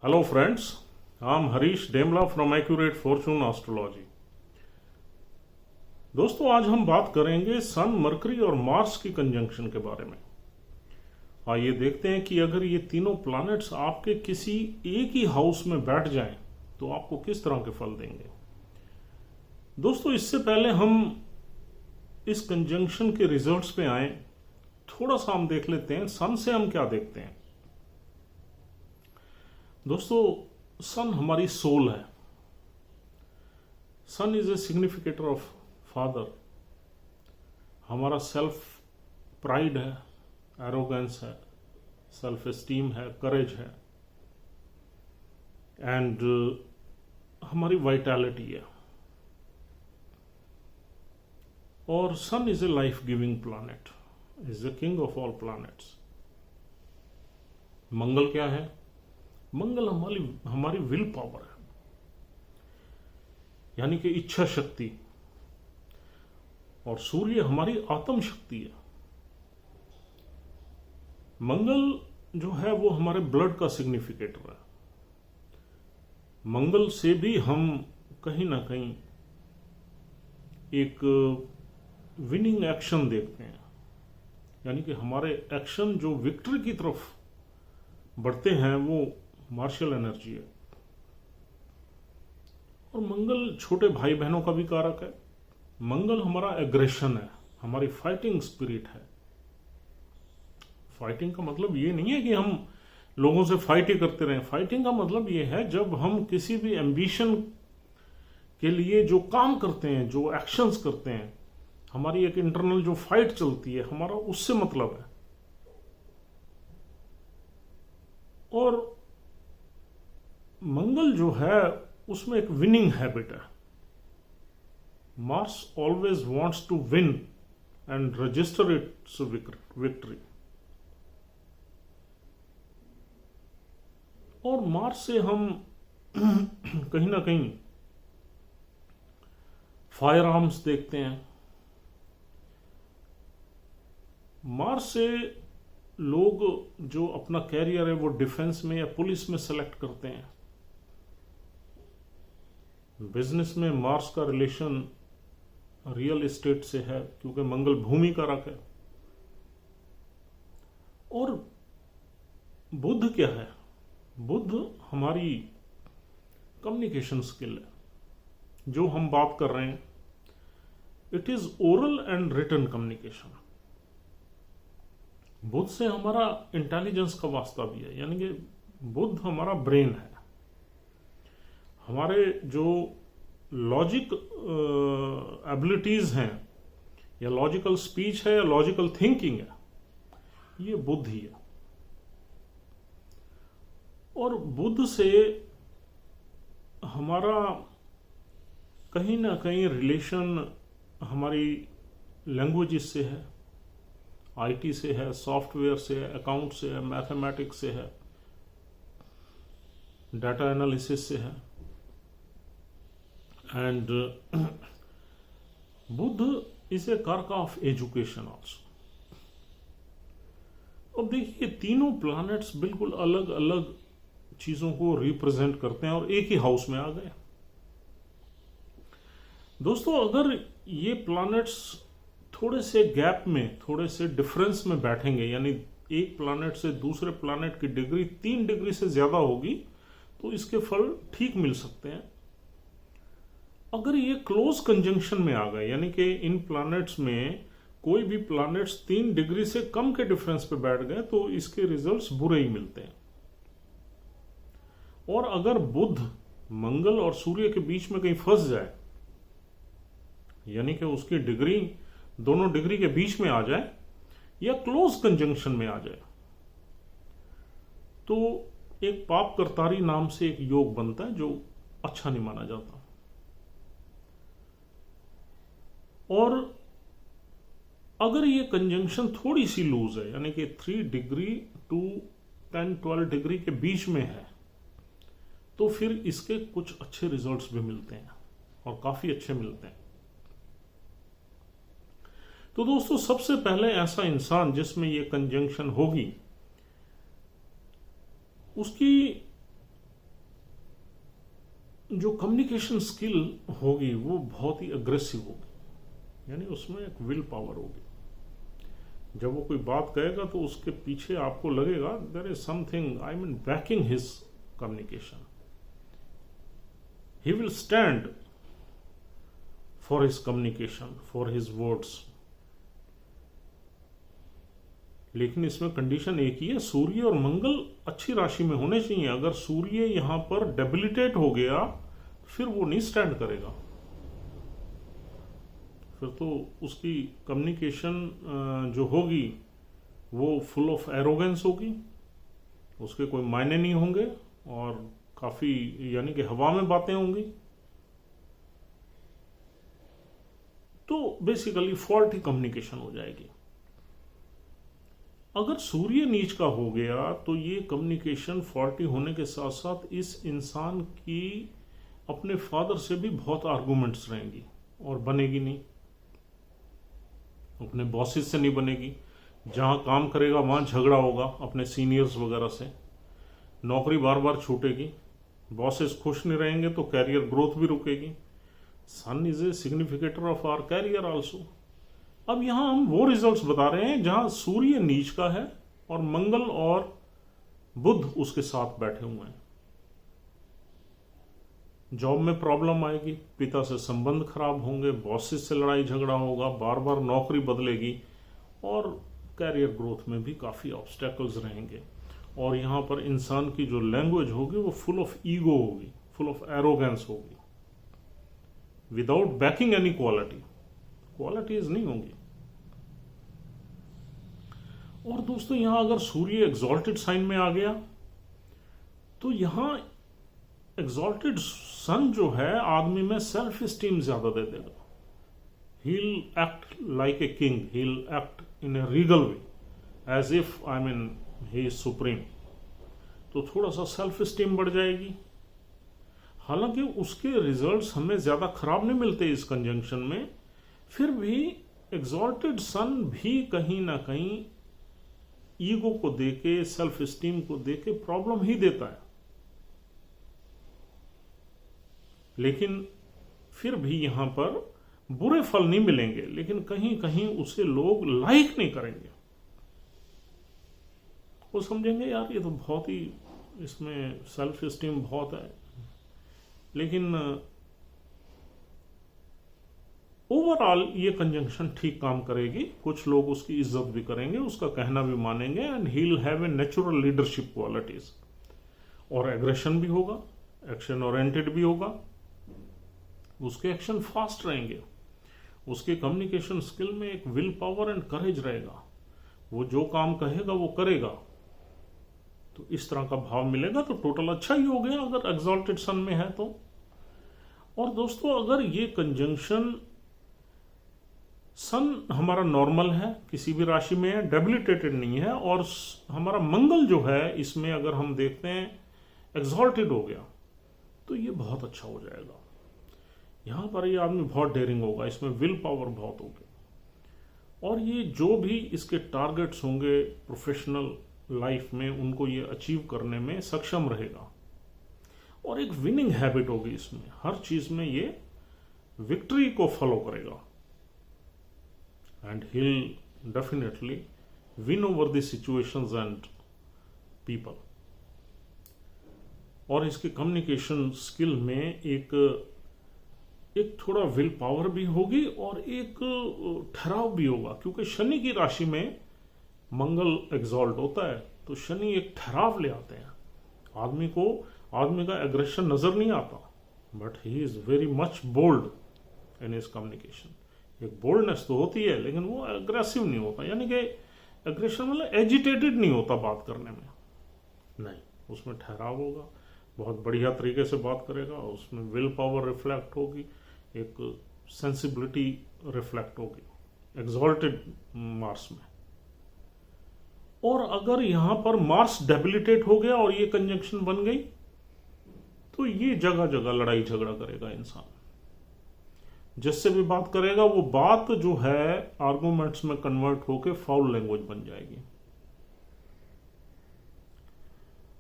Hello friends, I'm Harish Demla from Accurate Fortune Astrology. दोस्तों आज हम बात करेंगे सन, मरकरी और मार्स की कंजंक्शन के बारे में। आइए देखते हैं कि अगर ये तीनों प्लैनेट्स आपके किसी एक ही हाउस में बैठ जाएं तो आपको किस तरह के फल देंगे। दोस्तों इससे पहले हम इस कंजंक्शन के रिजल्ट्स पे आए, थोड़ा सा हम देख लेते हैं सन से हम क्या देखते हैं। दोस्तों सन हमारी सोल है। Sun is a significator of father. हमारा सेल्फ प्राइड है, एरोगेंस है, सेल्फ एस्टीम है, करेज है एंड हमारी वाइटैलिटी है। और sun is a life giving planet, is the king of all planets. Mangal क्या है? मंगल हमारी विल पावर है, यानी कि इच्छा शक्ति। और सूर्य हमारी आत्म शक्ति है। मंगल जो है वो हमारे ब्लड का सिग्निफिकेटर है। मंगल से भी हम कहीं ना कहीं एक विनिंग एक्शन देखते हैं, यानी कि हमारे एक्शन जो विक्ट्री की तरफ बढ़ते हैं वो मार्शल एनर्जी है। और मंगल छोटे भाई बहनों का भी कारक है। मंगल हमारा एग्रेशन है, हमारी फाइटिंग स्पिरिट है। फाइटिंग का मतलब ये नहीं है कि हम लोगों से फाइट ही करते रहें। फाइटिंग का मतलब ये है जब हम किसी भी एम्बिशन के लिए जो काम करते हैं, जो एक्शंस करते हैं, हमारी एक इंटरनल जो फाइट चलती है, हमारा उससे मतलब है। और मंगल जो है उसमें एक विनिंग हैबिट है। Mars always wants to win and register its victory. और मार्स से हम कहीं ना कहीं फायर आर्म्स देखते हैं। मार्स से लोग जो अपना कैरियर है वो डिफेंस में या पुलिस में सेलेक्ट करते हैं। बिजनेस में मार्स का रिलेशन रियल एस्टेट से है, क्योंकि मंगल भूमि का कारक है। और बुध क्या है? बुध हमारी कम्युनिकेशन स्किल है। जो हम बात कर रहे हैं it is oral and written communication. Budh से हमारा इंटेलिजेंस का वास्ता भी है, यानी कि बुध हमारा ब्रेन है। हमारे जो लॉजिक एबिलिटीज हैं, या लॉजिकल स्पीच है, या लॉजिकल थिंकिंग है, ये बुध ही है। और बुध से हमारा कहीं ना कहीं रिलेशन हमारी लैंग्वेजेस से है, आईटी से है, सॉफ्टवेयर से है, अकाउंट से है, मैथमेटिक्स से है, डाटा एनालिसिस से है। एंड बुध इज ए कारक ऑफ एजुकेशन ऑल्सो। अब देखिए तीनों प्लैनेट्स बिल्कुल अलग अलग चीजों को रिप्रेजेंट करते हैं और एक ही हाउस में आ गए। दोस्तों अगर ये प्लैनेट्स थोड़े से गैप में, थोड़े से डिफरेंस में बैठेंगे, यानी एक प्लैनेट से दूसरे प्लैनेट की डिग्री 3 डिग्री से ज्यादा होगी, तो इसके फल ठीक मिल सकते हैं। अगर ये क्लोज कंजंक्शन में आ गए, यानी कि इन प्लैनेट्स में कोई भी प्लैनेट्स 3 डिग्री से कम के डिफरेंस पे बैठ गए, तो इसके रिजल्ट्स बुरे ही मिलते हैं। और अगर बुध मंगल और सूर्य के बीच में कहीं फंस जाए, यानी कि उसकी डिग्री दोनों डिग्री के बीच में आ जाए या क्लोज कंजंक्शन में आ जाए, तो एक पाप करतारी नाम से एक योग बनता है जो अच्छा नहीं माना जाता। और अगर ये कंजंक्शन थोड़ी सी लूज है, यानी कि 3 डिग्री टू 10-12 डिग्री के बीच में है, तो फिर इसके कुछ अच्छे रिजल्ट्स भी मिलते हैं और काफी अच्छे मिलते हैं। तो दोस्तों सबसे पहले ऐसा इंसान जिसमें ये कंजंक्शन होगी, उसकी जो कम्युनिकेशन स्किल होगी वो बहुत ही अग्रेसिव होगी, यानी उसमें एक विल पावर होगी। जब वो कोई बात कहेगा तो उसके पीछे आपको लगेगा there is something, I mean backing his communication. He will stand for his communication, for his words. लेकिन इसमें कंडीशन एक ही है, सूर्य और मंगल अच्छी राशि में होने चाहिए। अगर सूर्य यहां पर डेबिलिटेट हो गया फिर वो नहीं स्टैंड करेगा, फिर तो उसकी कम्युनिकेशन जो होगी वो फुल ऑफ एरोगेंस होगी, उसके कोई मायने नहीं होंगे और काफी यानी कि हवा में बातें होंगी। तो बेसिकली फॉल्टी कम्युनिकेशन हो जाएगी। अगर सूर्य नीच का हो गया तो ये कम्युनिकेशन फॉल्टी होने के साथ साथ इस इंसान की अपने फादर से भी बहुत आर्गुमेंट्स रहेंगी और बनेगी नहीं, अपने बॉसेस से नहीं बनेगी। जहां काम करेगा वहां झगड़ा होगा अपने सीनियर्स वगैरह से, नौकरी बार बार छूटेगी, बॉसेस खुश नहीं रहेंगे तो कैरियर ग्रोथ भी रुकेगी। Sun is a significator of our career also. अब यहां हम वो रिजल्ट्स बता रहे हैं जहां सूर्य नीच का है और मंगल और बुध उसके साथ बैठे हुए हैं। जॉब में प्रॉब्लम आएगी, पिता से संबंध खराब होंगे, बॉसेस से लड़ाई झगड़ा होगा, बार बार नौकरी बदलेगी और कैरियर ग्रोथ में भी काफी ऑब्स्टेकल्स रहेंगे। और यहां पर इंसान की जो लैंग्वेज होगी वो फुल ऑफ ईगो होगी, फुल ऑफ एरोगेंस होगी, विदाउट बैकिंग एनी क्वालिटीज नहीं होंगी। और दोस्तों यहां अगर सूर्य एग्जॉल्टेड साइन में आ गया तो यहां एग्जॉल्टेड सन जो है आदमी में सेल्फ स्टीम ज्यादा दे देगा। he'll act like a king, he'll act in a regal way, as if he is supreme। तो थोड़ा सा सेल्फ स्टीम बढ़ जाएगी। हालांकि उसके रिजल्ट्स हमें ज्यादा खराब नहीं मिलते इस कंजंक्शन में, फिर भी एग्जॉल्टेड सन भी कहीं ना कहीं ईगो को देके, सेल्फ स्टीम को देके प्रॉब्लम ही देता है। लेकिन फिर भी यहां पर बुरे फल नहीं मिलेंगे, लेकिन कहीं कहीं उसे लोग लाइक नहीं करेंगे। वो समझेंगे यार ये तो बहुत ही, इसमें सेल्फ स्टीम बहुत है। लेकिन ओवरऑल ये कंजंक्शन ठीक काम करेगी। कुछ लोग उसकी इज्जत भी करेंगे, उसका कहना भी मानेंगे, and he will have a natural leadership qualities. और एग्रेशन भी होगा, एक्शन ओरिएंटेड भी होगा, उसके एक्शन फास्ट रहेंगे, उसके कम्युनिकेशन स्किल में एक विल पावर एंड करेज रहेगा। वो जो काम कहेगा वो करेगा। तो इस तरह का भाव मिलेगा तो टोटल अच्छा ही हो गया अगर एग्जॉल्टेड सन में है तो। और दोस्तों अगर ये कंजंक्शन सन हमारा नॉर्मल है, किसी भी राशि में है, डेबिलिटेटेड नहीं है, और हमारा मंगल जो है इसमें अगर हम देखते हैं एग्जॉल्टेड हो गया तो ये बहुत अच्छा हो जाएगा। यहां पर ये आदमी बहुत डेयरिंग होगा, इसमें विल पावर बहुत होगी, और ये जो भी इसके टारगेट्स होंगे प्रोफेशनल लाइफ में उनको ये अचीव करने में सक्षम रहेगा। और एक विनिंग हैबिट होगी इसमें, हर चीज में ये विक्ट्री को फॉलो करेगा, and he'll definitely win over the situations and people। और इसके कम्युनिकेशन स्किल में एक थोड़ा विल पावर भी होगी और एक ठहराव भी होगा, क्योंकि शनि की राशि में मंगल एग्जॉल्ट होता है तो शनि एक ठहराव ले आते हैं। आदमी का एग्रेशन नजर नहीं आता, but he is very much bold in his communication. एक बोल्डनेस तो होती है लेकिन वो एग्रेसिव नहीं होता, यानी कि एग्रेशन मतलब एजिटेटेड नहीं होता बात करने में, नहीं, उसमें ठहराव होगा, बहुत बढ़िया तरीके से बात करेगा, उसमें विल पावर रिफ्लेक्ट होगी, एक सेंसिबिलिटी रिफ्लेक्ट होगी एग्जॉल्टेड मार्स में। और अगर यहां पर मार्स डेबिलिटेट हो गया और ये कंजंक्शन बन गई तो ये जगह जगह लड़ाई झगड़ा करेगा इंसान, जिससे भी बात करेगा वो बात जो है आर्गुमेंट्स में कन्वर्ट होकर फाउल लैंग्वेज बन जाएगी।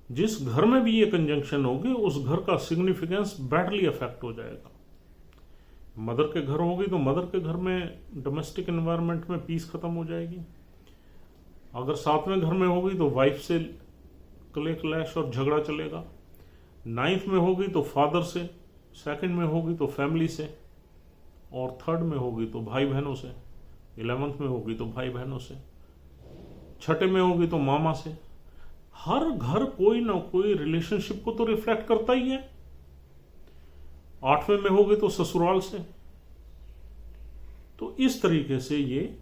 जिस घर में भी ये कंजंक्शन होगी उस घर का सिग्निफिकेंस बैडली अफेक्ट हो जाएगा। मदर के घर होगी तो मदर के घर में डोमेस्टिक एनवायरनमेंट में पीस खत्म हो जाएगी। अगर सातवें घर में होगी तो वाइफ से कले क्लैश और झगड़ा चलेगा। नाइन्थ में होगी तो फादर से, सेकंड में होगी तो फैमिली से, और थर्ड में होगी तो भाई बहनों से, 11th में होगी तो भाई बहनों से, छठे में होगी तो मामा से। हर घर कोई ना कोई रिलेशनशिप को तो रिफ्लेक्ट करता ही है। 8वें में होगी तो ससुराल से। तो इस तरीके से ये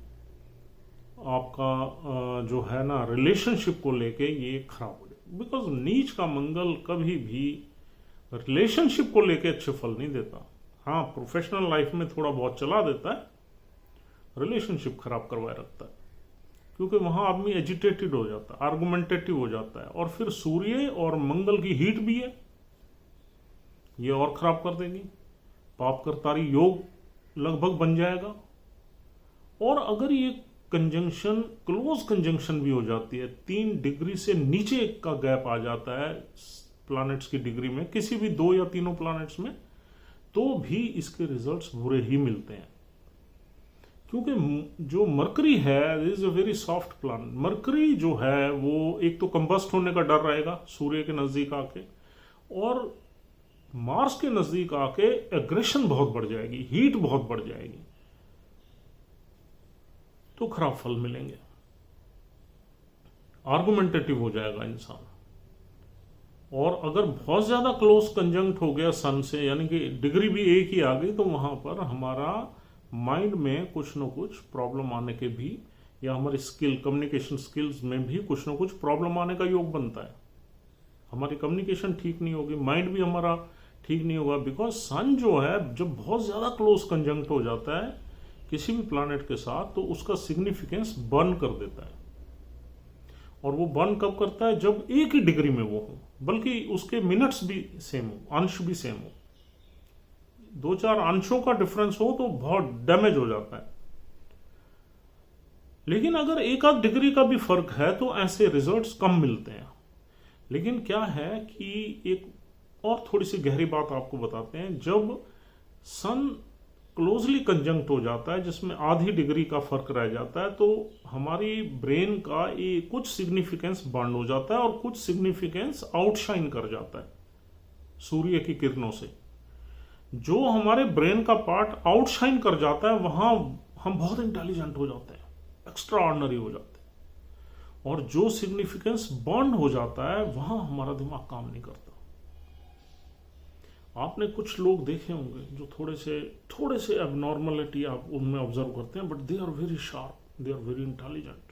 आपका जो है ना रिलेशनशिप को लेके ये खराब हो जाए। बिकॉज नीच का मंगल कभी भी रिलेशनशिप को लेके अच्छे फल नहीं देता। हाँ, प्रोफेशनल लाइफ में थोड़ा बहुत चला देता है, रिलेशनशिप खराब करवाए रखता है, क्योंकि वहां आदमी एजिटेटेड हो जाता है, आर्गुमेंटेटिव हो जाता है। और फिर सूर्य और मंगल की हीट भी है, ये और खराब कर देगी। पाप करतारी योग लगभग बन जाएगा। और अगर ये कंजंक्शन क्लोज कंजंक्शन भी हो जाती है, 3 डिग्री से नीचे का गैप आ जाता है प्लैनेट्स की डिग्री में, किसी भी 2 या तीनों प्लैनेट्स में, तो भी इसके रिजल्ट्स बुरे ही मिलते हैं। क्योंकि जो मरकरी है is a very soft planet. Mercury जो है वो एक तो कंबस्ट होने का डर रहेगा सूर्य के नजदीक आके, और मार्स के नजदीक आके एग्रेशन बहुत बढ़ जाएगी, हीट बहुत बढ़ जाएगी, तो खराब फल मिलेंगे। आर्गुमेंटेटिव हो जाएगा इंसान। और अगर बहुत ज्यादा क्लोज कंजंक्ट हो गया सन से, यानी कि डिग्री भी एक ही आ गई, तो वहां पर हमारा माइंड में कुछ न कुछ प्रॉब्लम आने के भी, या हमारी स्किल कम्युनिकेशन स्किल्स में भी कुछ न कुछ प्रॉब्लम आने का योग बनता है। हमारी कम्युनिकेशन ठीक नहीं होगी, माइंड भी हमारा ठीक नहीं होगा। बिकॉज सन जो है जब बहुत ज्यादा क्लोज कंजंक्ट हो जाता है किसी भी प्लैनेट के साथ, तो उसका सिग्निफिकेंस बर्न कर देता है। और वो बर्न कब करता है? जब एक ही डिग्री में वो हो, बल्कि उसके मिनट्स भी सेम हो, अंश भी सेम हो। 2-4 अंशों का डिफरेंस हो तो बहुत डैमेज हो जाता है। लेकिन अगर 1-8 डिग्री का भी फर्क है तो ऐसे रिजल्ट्स कम मिलते हैं। लेकिन क्या है कि एक और थोड़ी सी गहरी बात आपको बताते हैं। जब सन क्लोजली कंजंक्ट हो जाता है, जिसमें आधी डिग्री का फर्क रह जाता है, तो हमारी ब्रेन का ये कुछ सिग्निफिकेंस बर्न हो जाता है और कुछ सिग्निफिकेंस आउटशाइन कर जाता है सूर्य की किरणों से। जो हमारे ब्रेन का पार्ट आउटशाइन कर जाता है, वहां हम बहुत इंटेलिजेंट हो जाते हैं, एक्स्ट्रा ऑर्डिनरी हो जाते हैं। और जो सिग्निफिकेंस बर्न हो जाता है, वहां हमारा दिमाग काम नहीं करता। आपने कुछ लोग देखे होंगे जो थोड़े से एबनॉर्मलिटी आप उनमें ऑब्जर्व करते हैं, but they are very sharp, they are very intelligent.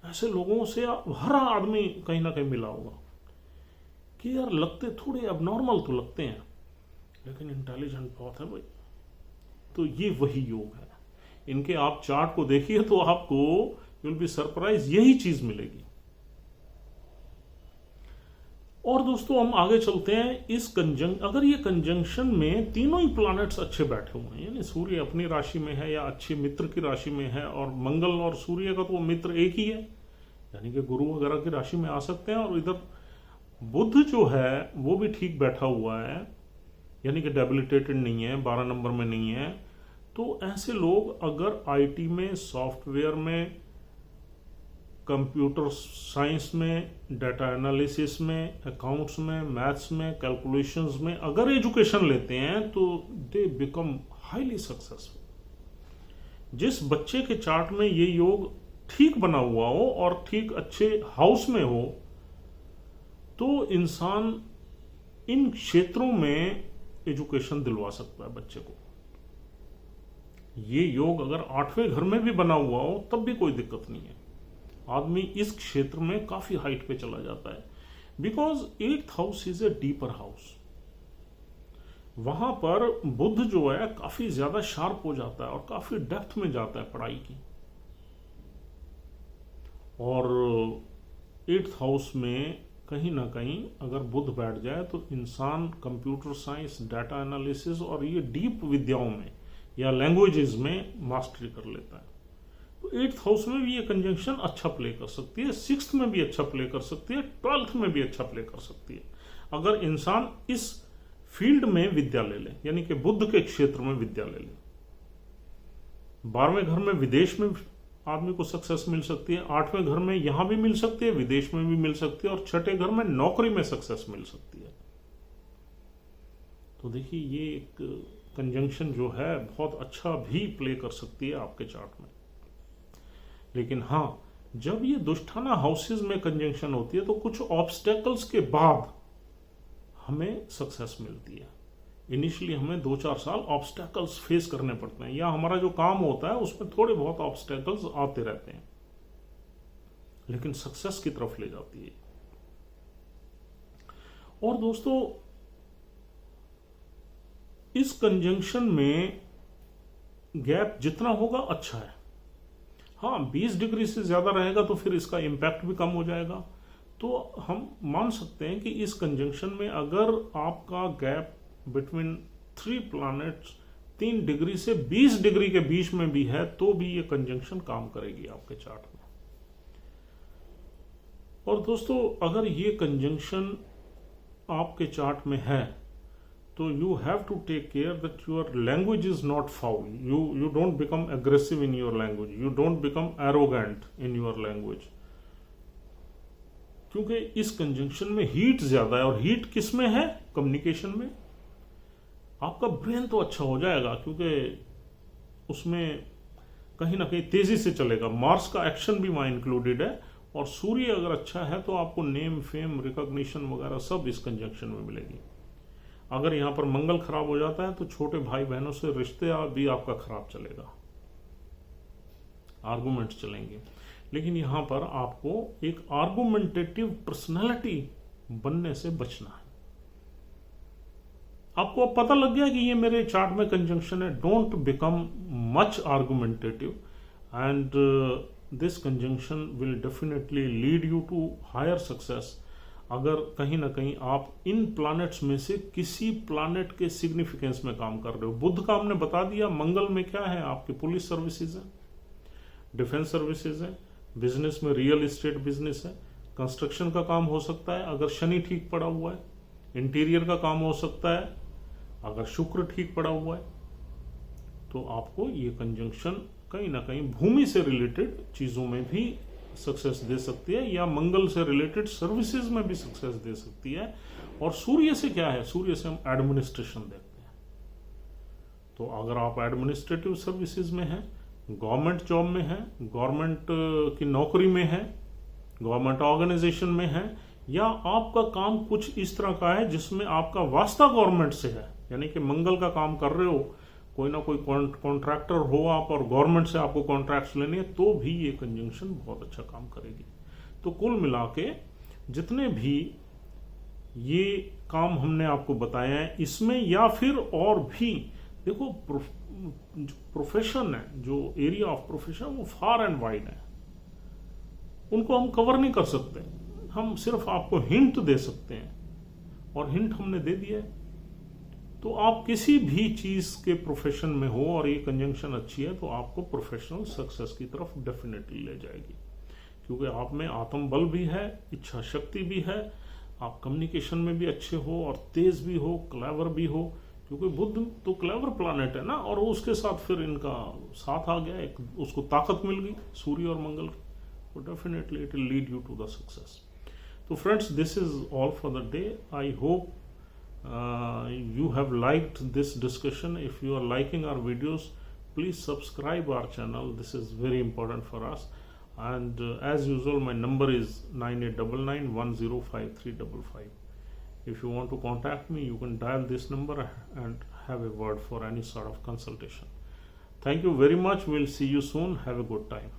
ऐसे लोगों से हर आदमी कहीं ना कहीं मिला होगा कि यार लगते थोड़े एबनॉर्मल तो लगते हैं, लेकिन इंटेलिजेंट बहुत है भाई। तो ये वही योग है। इनके आप चार्ट को देखिए तो आपको यू विल बी सरप्राइज, यही चीज मिलेगी। और दोस्तों हम आगे चलते हैं। अगर ये कंजंक्शन में तीनों ही प्लैनेट्स अच्छे बैठे हुए हैं, यानी सूर्य अपनी राशि में है या अच्छे मित्र की राशि में है, और मंगल और सूर्य का तो मित्र एक ही है, यानी कि गुरु वगैरह की राशि में आ सकते हैं, और इधर बुध जो है वो भी ठीक बैठा हुआ है, यानी कि डेबिलिटेटेड नहीं है, 12 नंबर में नहीं है। तो ऐसे लोग अगर आईटी में, सॉफ्टवेयर में, कंप्यूटर साइंस में, डाटा एनालिसिस में, अकाउंट्स में, मैथ्स में, कैलकुलेशंस में अगर एजुकेशन लेते हैं, तो दे बिकम हाईली सक्सेसफुल। जिस बच्चे के चार्ट में ये योग ठीक बना हुआ हो और ठीक अच्छे हाउस में हो, तो इंसान इन क्षेत्रों में एजुकेशन दिलवा सकता है बच्चे को। ये योग अगर 8वें घर में भी बना हुआ हो तब भी कोई दिक्कत नहीं है, आदमी इस क्षेत्र में काफी हाइट पे चला जाता है। Because 8th house is a deeper house. वहां पर बुध जो है काफी ज्यादा शार्प हो जाता है और काफी डेप्थ में जाता है पढ़ाई की। और 8th हाउस में कहीं ना कहीं अगर बुध बैठ जाए तो इंसान कंप्यूटर साइंस, डाटा एनालिसिस और ये डीप विद्याओं में या लैंग्वेजेस में मास्टरी कर लेता है। तो 8th हाउस में भी ये कंजंक्शन अच्छा प्ले कर सकती है, 6th में भी अच्छा प्ले कर सकती है, 12th में भी अच्छा प्ले कर सकती है, अगर इंसान इस फील्ड में विद्या ले ले, यानी कि बुद्ध के क्षेत्र में विद्या ले ले। 12वें घर में विदेश में आदमी को सक्सेस मिल सकती है, 8वें घर में यहां भी मिल सकती है, विदेश में भी मिल सकती है, और 6ठे घर में नौकरी में सक्सेस मिल सकती है। तो देखिए ये एक कंजंक्शन जो है बहुत अच्छा भी प्ले कर सकती है आपके चार्ट में। लेकिन हाँ, जब ये दुष्टाना हाउसेज में कंजंक्शन होती है तो कुछ ऑब्स्टेकल्स के बाद हमें सक्सेस मिलती है। इनिशियली हमें 2-4 साल ऑब्स्टेकल्स फेस करने पड़ते हैं, या हमारा जो काम होता है उसमें थोड़े बहुत ऑब्स्टेकल्स आते रहते हैं, लेकिन सक्सेस की तरफ ले जाती है। और दोस्तों, इस कंजंक्शन में गैप जितना होगा अच्छा है। हाँ, 20 डिग्री से ज्यादा रहेगा तो फिर इसका इंपैक्ट भी कम हो जाएगा। तो हम मान सकते हैं कि इस कंजंक्शन में अगर आपका गैप बिटवीन 3 प्लैनेट्स 3 डिग्री से 20 डिग्री के बीच में भी है तो भी ये कंजंक्शन काम करेगी आपके चार्ट में। और दोस्तों, अगर ये कंजंक्शन आपके चार्ट में है तो you have to take care that your language is not foul. You don't become aggressive in your language. You don't become arrogant in your language. क्योंकि इस कंजंक्शन में हीट ज्यादा है, और हीट किस में है? कम्युनिकेशन में। आपका ब्रेन तो अच्छा हो जाएगा क्योंकि उसमें कहीं ना कहीं तेजी से चलेगा, मार्स का एक्शन भी वहां इंक्लूडेड है, और सूर्य अगर अच्छा है तो आपको नेम, फेम, रिकॉग्निशन वगैरह सब इस कंजंक्शन में मिलेगी। अगर यहां पर मंगल खराब हो जाता है तो छोटे भाई बहनों से रिश्ते भी आपका खराब चलेगा, आर्गुमेंट चलेंगे। लेकिन यहां पर आपको एक आर्गुमेंटेटिव पर्सनालिटी बनने से बचना है। आपको पता लग गया कि ये मेरे चार्ट में कंजंक्शन है, don't become much argumentative, and this conjunction will definitely lead you to higher success. अगर कहीं ना कहीं आप इन प्लैनेट्स में से किसी प्लैनेट के सिग्निफिकेंस में काम कर रहे हो। बुध का हमने बता दिया, मंगल में क्या है? आपके पुलिस सर्विसेज है, डिफेंस सर्विसेज है, बिजनेस में रियल एस्टेट बिजनेस है, कंस्ट्रक्शन का काम हो सकता है अगर शनि ठीक पड़ा हुआ है, इंटीरियर का काम हो सकता है अगर शुक्र ठीक पड़ा हुआ है। तो आपको ये कंजंक्शन कहीं ना कहीं भूमि से रिलेटेड चीजों में भी सक्सेस दे सकती है, या मंगल से रिलेटेड सर्विसेज में भी सक्सेस दे सकती है। और सूर्य से क्या है? सूर्य से हम एडमिनिस्ट्रेशन देखते हैं। तो अगर आप एडमिनिस्ट्रेटिव सर्विसेज में हैं, गवर्नमेंट जॉब में हैं, गवर्नमेंट की नौकरी में हैं, गवर्नमेंट ऑर्गेनाइजेशन में हैं, या आपका काम कुछ इस तरह का है जिसमें आपका वास्ता गवर्नमेंट से है, यानी कि मंगल का काम कर रहे हो, कोई ना कोई कॉन्ट्रैक्टर हो आप और गवर्नमेंट से आपको कॉन्ट्रैक्ट्स लेने हैं, तो भी ये कंजंक्शन बहुत अच्छा काम करेगी। तो कुल मिला के जितने भी ये काम हमने आपको बताया है इसमें, या फिर और भी देखो, प्रोफेशन है, जो एरिया ऑफ प्रोफेशन वो फार एंड वाइड है, उनको हम कवर नहीं कर सकते, हम सिर्फ आपको हिंट दे सकते हैं, और हिंट हमने दे दिया है। तो आप किसी भी चीज के प्रोफेशन में हो और ये कंजंक्शन अच्छी है तो आपको प्रोफेशनल सक्सेस की तरफ डेफिनेटली ले जाएगी, क्योंकि आप में आत्मबल भी है, इच्छा शक्ति भी है, आप कम्युनिकेशन में भी अच्छे हो और तेज भी हो, क्लेवर भी हो, क्योंकि बुध तो क्लेवर प्लैनेट है ना, और उसके साथ फिर इनका साथ आ गया, एक उसको ताकत मिल गई सूर्य और मंगल की, तो definitely it will lead you to the success. तो friends, this is all for the day. I hope you have liked this discussion. If you are liking our videos, please subscribe our channel. This is very important for us. And as usual, my number is 9899105355. If you want to contact me, you can dial this number and have a word for any sort of consultation. Thank you very much. We'll see you soon. Have a good time.